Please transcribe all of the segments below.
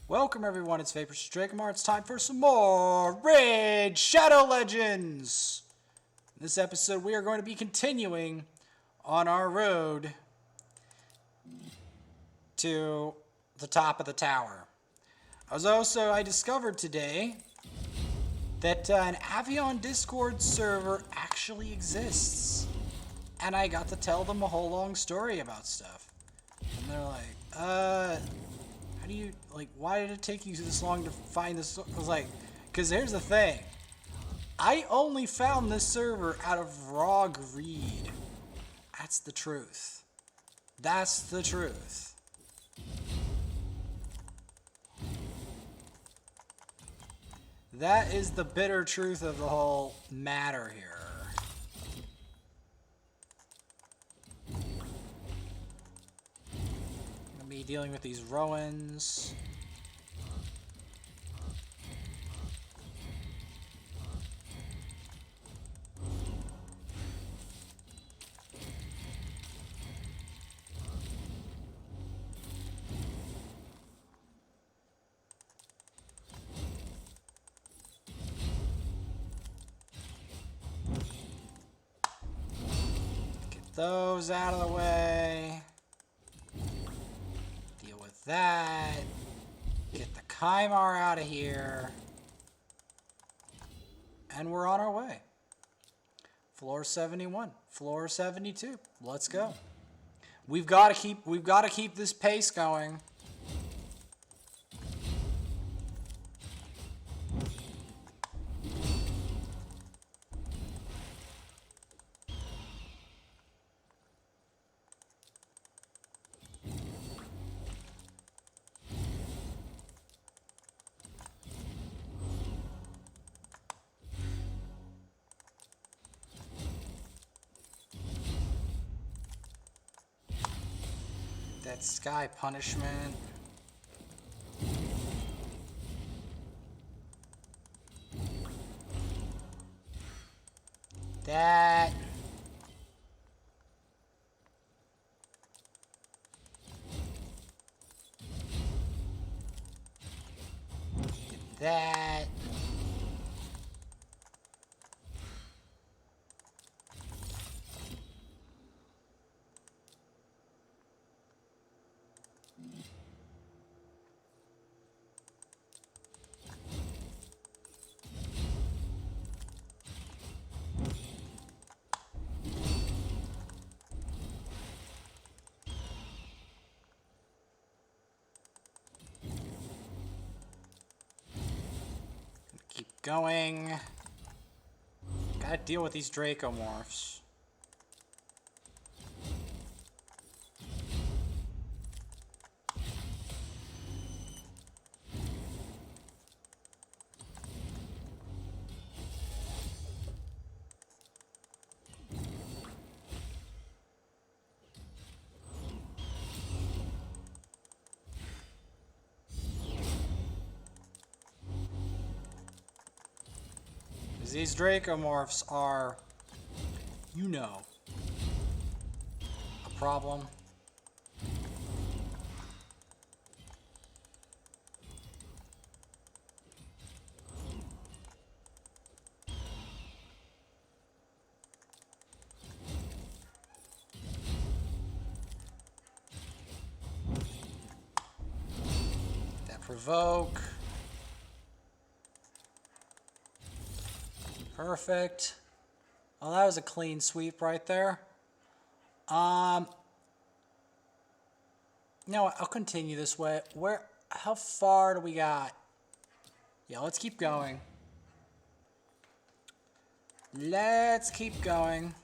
Welcome everyone, it's Vapor Dracomar. It's time for some more Raid Shadow Legends! In this episode we are going to be continuing on our road to the top of the tower. I discovered today that an Avion Discord server actually exists. And I got to tell them a whole long story about stuff. And they're like, how do you, why did it take you this long to find this? I was like, because here's the thing. I only found this server out of raw greed. That's the truth. That's the truth. That is the bitter truth of the whole matter here. Me dealing with these Roans. Get those out of the way. That. Get the Kymar out of here. And we're on our way. Floor 71. Floor 72. Let's go. We've got to keep this pace going. That sky punishment. That. That. Keep going. Gotta deal with these Dracomorphs. These Dracomorphs are, a problem. That provoke. Perfect. Well, that was a clean sweep right there. You know what? I'll continue this way. How far do we got? Yeah, let's keep going. Let's keep going.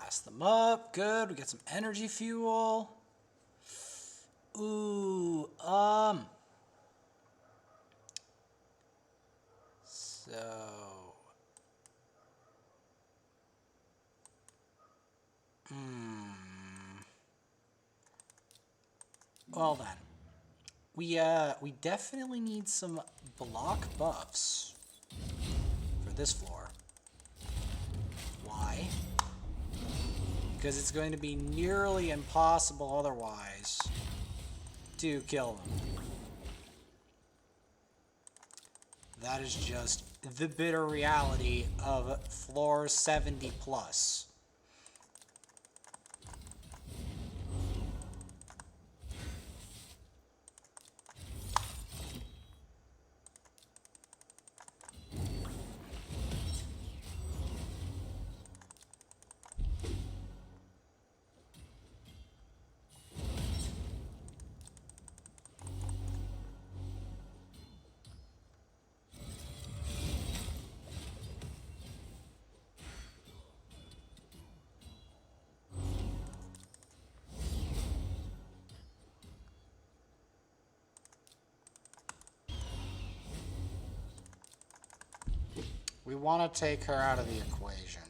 Blast them up. Good. We get some energy fuel. Ooh, so, well then, we definitely need some block buffs for this floor. Why? Because it's going to be nearly impossible otherwise to kill them. That is just the bitter reality of floor 70 plus. We want to take her out of the equation.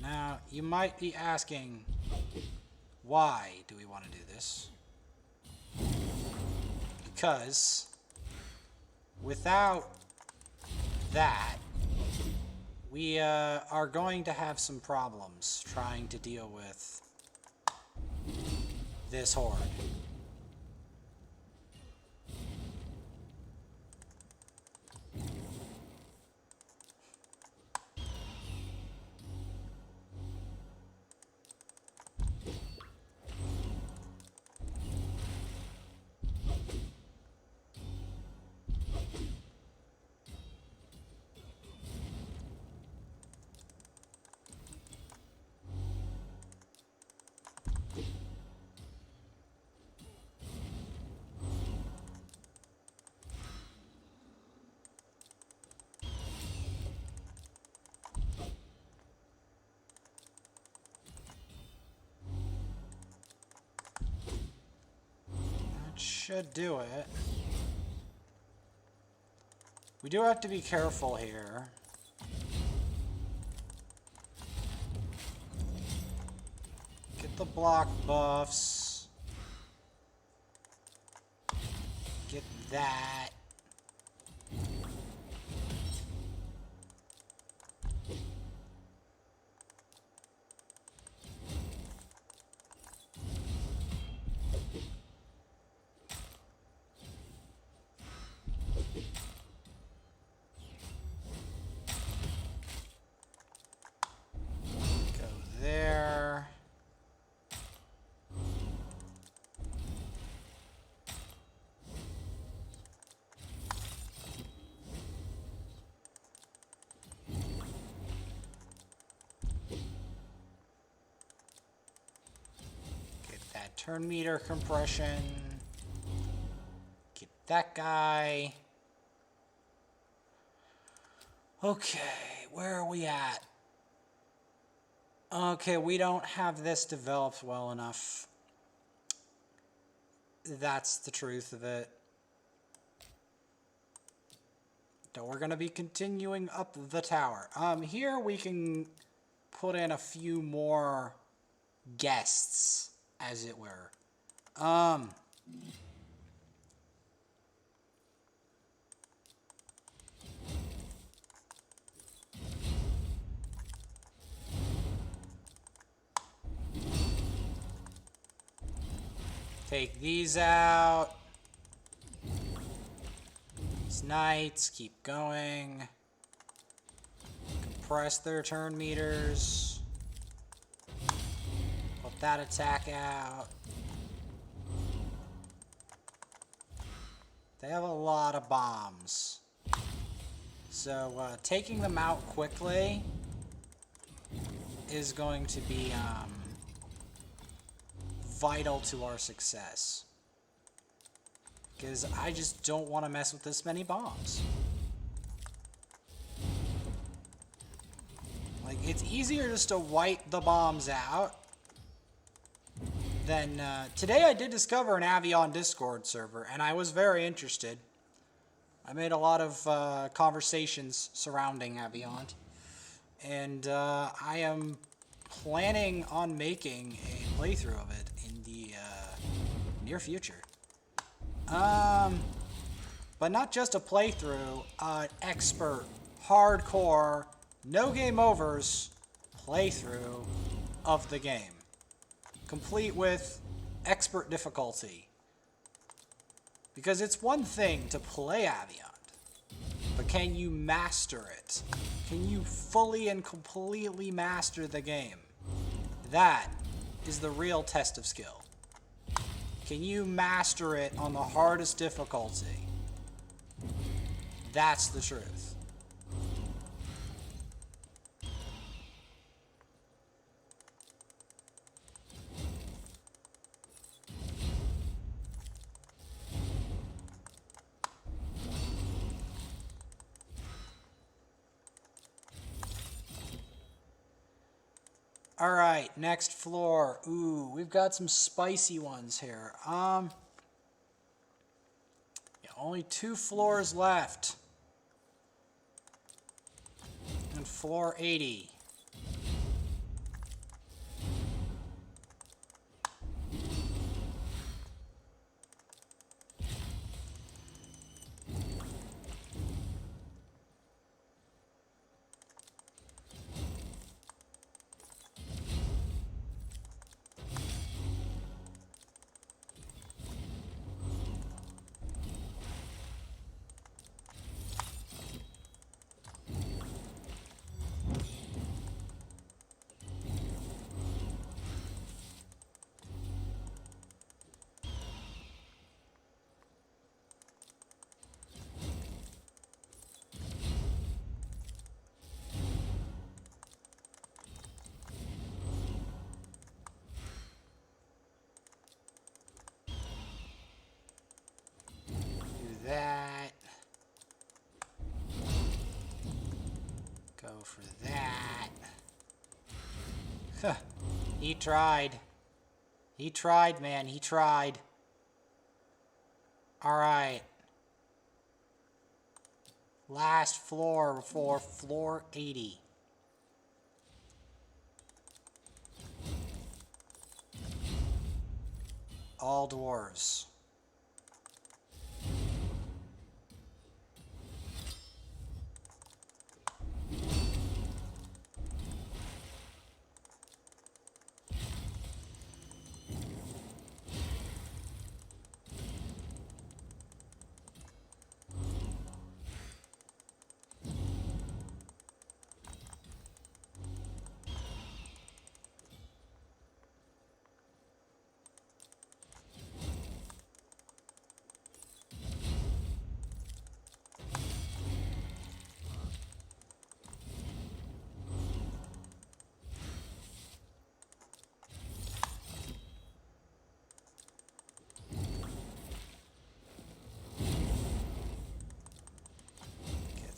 Now, you might be asking, why do we want to do this? Because without that, we are going to have some problems trying to deal with this horde. Should do it. We do have to be careful here. Get the block buffs. Get that. Turn meter compression. Get that guy. Okay, where are we at? Okay, we don't have this developed well enough. That's the truth of it. So we're going to be continuing up the tower. Here we can put in a few more guests, as it were. Take these out. These knights, keep going. Compress their turn meters. Put that attack out. They have a lot of bombs. So taking them out quickly is going to be vital to our success. Because I just don't want to mess with this many bombs. Like, it's easier just to wipe the bombs out than... today I did discover an Avion Discord server, and I was very interested. I made a lot of conversations surrounding Avion. And I am planning on making a playthrough of it in the near future. But not just a playthrough, an expert, hardcore, no game overs playthrough of the game. Complete with expert difficulty. Because it's one thing to play Avion, but can you master it? Can you fully and completely master the game? That is the real test of skill. Can you master it on the hardest difficulty? That's the truth. All right, next floor. Ooh, we've got some spicy ones here. Yeah, only 2 floors left. And floor 80. That. Go for that. Huh. He tried. He tried, man. He tried. Alright. Last floor before floor 80. All dwarves.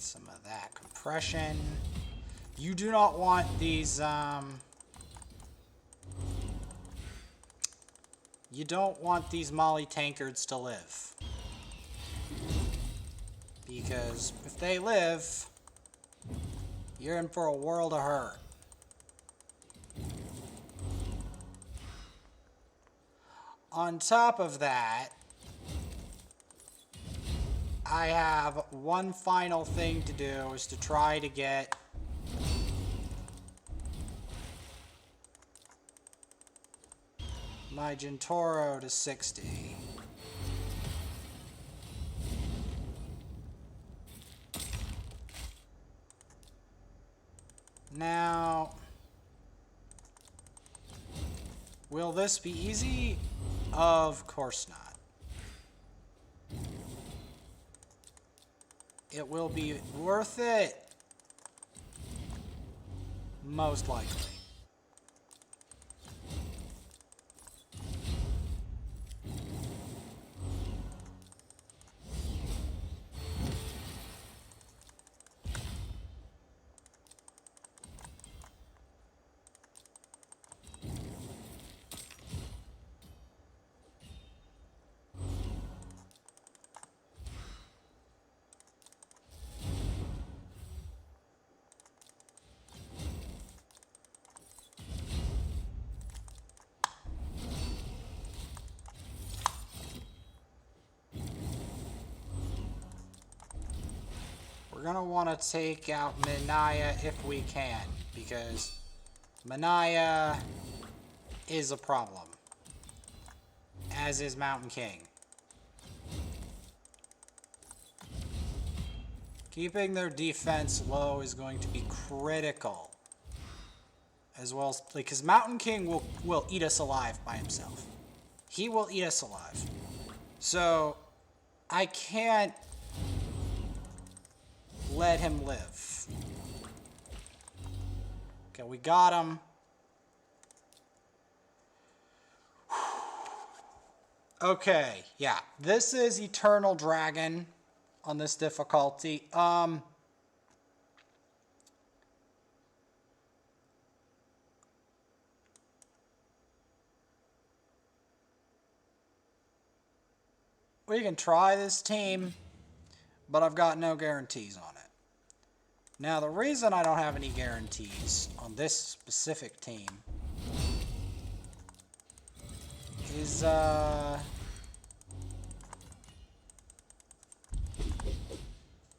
Some of that compression. You do not want these, you don't want these molly tankards to live. Because if they live, you're in for a world of hurt. On top of that, I have one final thing to do, is to try to get my Gentoro to 60. Now, will this be easy? Of course not. It will be worth it. Most likely. we're gonna want to take out Manaya if we can, because Manaya is a problem, as is Mountain King. Keeping their defense low is going to be critical, as well as because Mountain King will eat us alive by himself. He will eat us alive. So I can't let him live. Okay, we got him. Okay, yeah. This is Eternal Dragon on this difficulty. We can try this team, but I've got no guarantees on it. Now, the reason I don't have any guarantees on this specific team is, I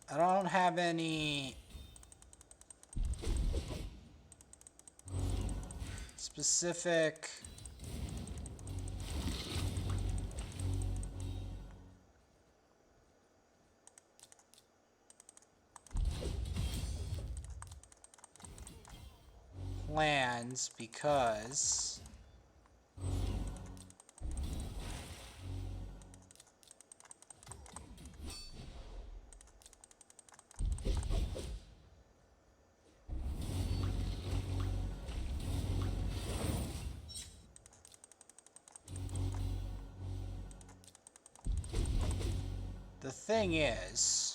don't have any specific plans because the thing is,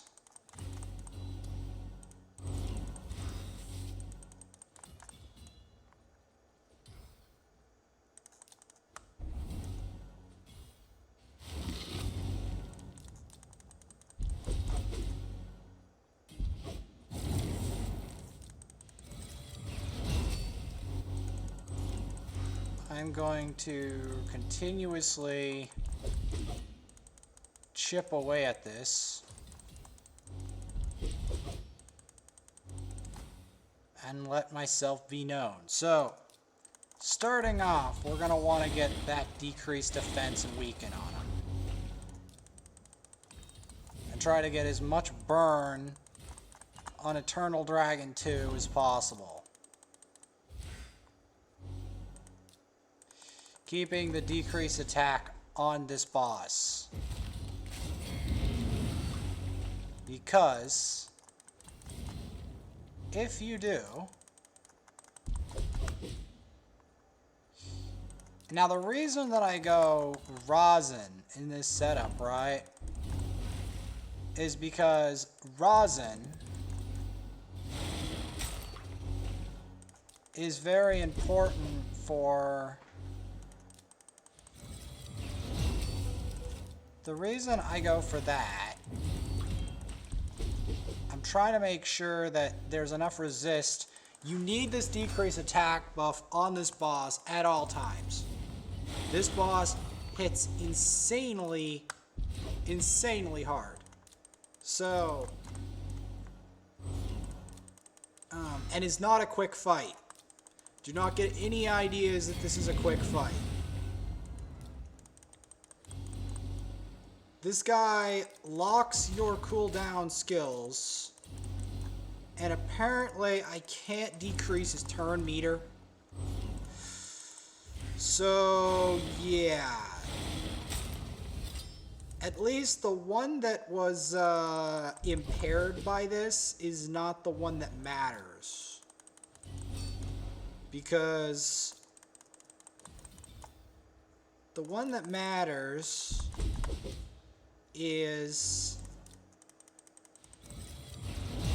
I'm going to continuously chip away at this and let myself be known. So, starting off, we're going to want to get that decreased defense and weaken on him. And try to get as much burn on Eternal Dragon 2 as possible. Keeping the decreased attack on this boss. Because if you do... Now the reason that I go Rosin in this setup, right, is because Rosin is very important for... The reason I go for that, I'm trying to make sure that there's enough resist. You need this decreased attack buff on this boss at all times. This boss hits insanely hard. So, and it's not a quick fight. Do not get any ideas that this is a quick fight. This guy locks your cooldown skills, and apparently I can't decrease his turn meter. So, yeah. At least the one that was impaired by this is not the one that matters. Because the one that matters is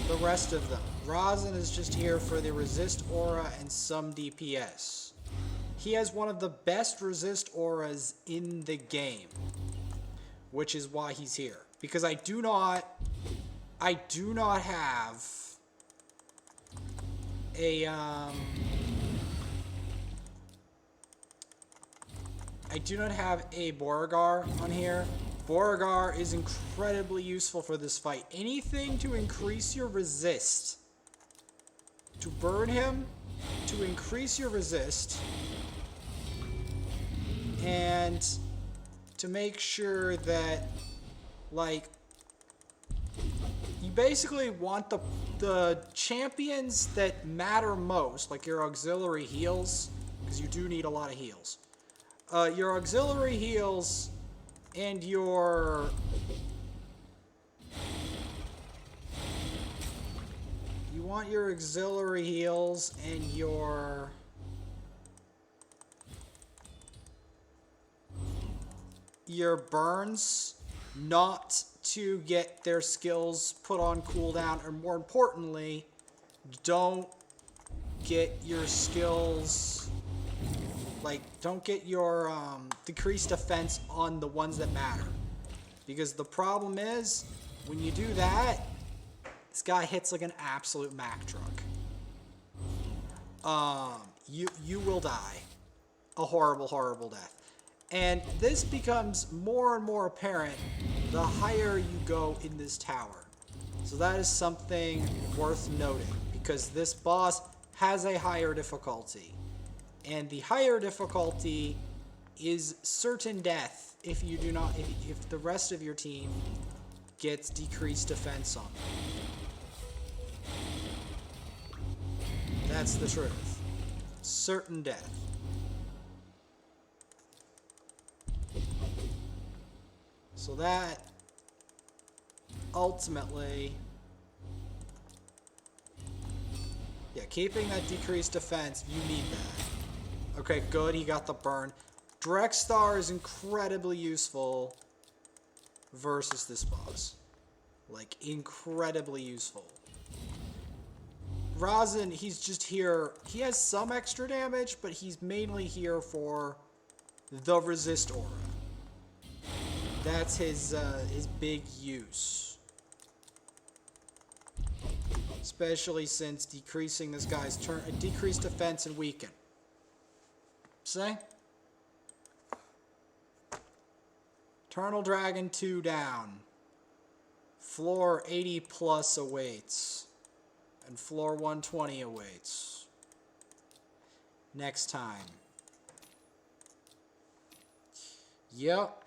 the rest of them. Rosin is just here for the resist aura and some DPS. He has one of the best resist auras in the game, which is why he's here. Because I do not have a I do not have a Beauregard on here. Beauregard is incredibly useful for this fight. Anything to increase your resist. To burn him, to increase your resist, and to make sure that, like, you basically want the champions that matter most, like your auxiliary heals, because you do need a lot of heals. Your auxiliary heals and your... You want your auxiliary heals and your... Your burns not to get their skills put on cooldown, or more importantly, don't get your skills, like, don't get your decreased defense on the ones that matter. Because the problem is, when you do that, this guy hits like an absolute Mack truck. You will die a horrible, horrible death. And this becomes more and more apparent the higher you go in this tower. So that is something worth noting, because this boss has a higher difficulty. And the higher difficulty is certain death if you do not, if the rest of your team gets decreased defense on them. That's the truth. Certain death. So that, ultimately, yeah, keeping that decreased defense, you need that. Okay, good, he got the burn. Drexstar is incredibly useful versus this boss. Like, incredibly useful. Razin, he's just here. He has some extra damage, but he's mainly here for the resist aura. That's his big use. Especially since decreasing this guy's turn, decreased defense and weaken. See? Eternal Dragon 2 down. Floor 80 plus awaits. And floor 120 awaits. Next time. Yep.